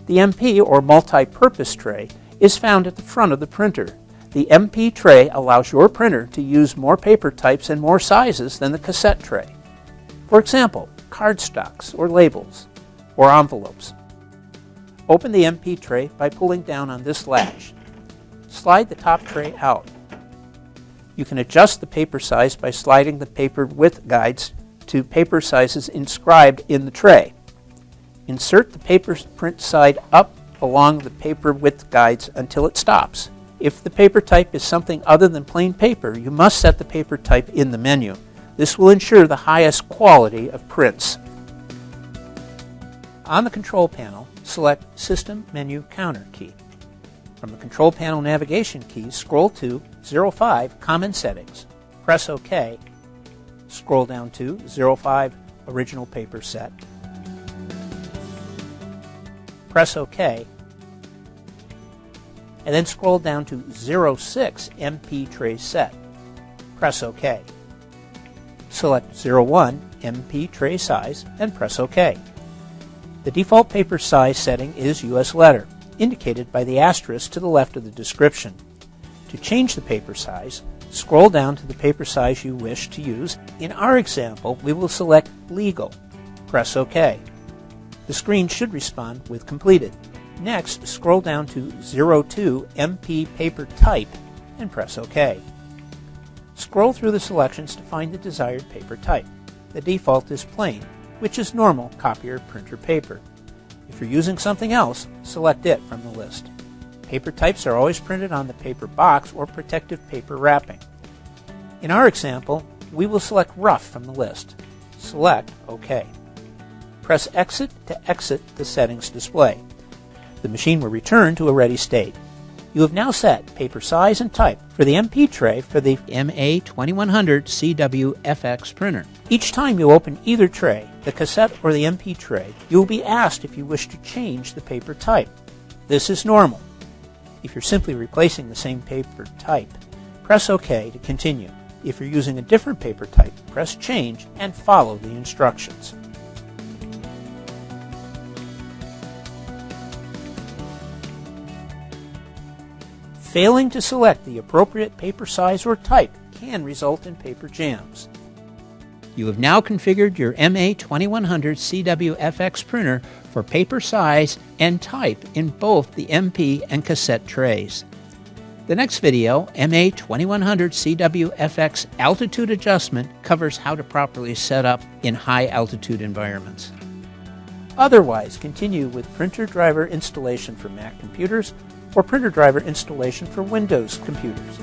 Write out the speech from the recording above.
The MP or multi-purpose tray is found at the front of the printer. The MP tray allows your printer to use more paper types and more sizes than the cassette tray. For example, cardstocks or labels or envelopes. Open the MP tray by pulling down on this latch. Slide the top tray out. You can adjust the paper size by sliding the paper width guides to paper sizes inscribed in the tray. Insert the paper print side up along the paper width guides until it stops. If the paper type is something other than plain paper, you must set the paper type in the menu. This will ensure the highest quality of prints. On the control panel, select System Menu Counter key. From the control panel navigation keys, scroll to 05 Common Settings. Press OK. Scroll down to 05 Original Paper Set. Press OK. And then scroll down to 06 MP Tray Set. Press OK. Select 01 MP Tray Size and press OK. The default paper size setting is US letter, indicated by the asterisk to the left of the description. To change the paper size, scroll down to the paper size you wish to use. In our example, we will select Legal. Press OK. The screen should respond with Completed. Next, scroll down to 02 MP Paper Type and press OK. Scroll through the selections to find the desired paper type. The default is plain, which is normal copier printer paper. If you're using something else, select it from the list. Paper types are always printed on the paper box or protective paper wrapping. In our example, we will select Rough from the list. Select OK. Press Exit to exit the settings display. The machine will return to a ready state. You have now set paper size and type for the MP tray for the MA2100cwfx printer. Each time you open either tray, the cassette or the MP tray, you will be asked if you wish to change the paper type. This is normal. If you're simply replacing the same paper type, press OK to continue. If you're using a different paper type, press Change and follow the instructions. Failing to select the appropriate paper size or type can result in paper jams. You have now configured your MA2100cwfx printer for paper size and type in both the MP and cassette trays. The next video, MA2100cwfx altitude adjustment, covers how to properly set up in high altitude environments. Otherwise, continue with printer driver installation for Mac computers or printer driver installation for Windows computers.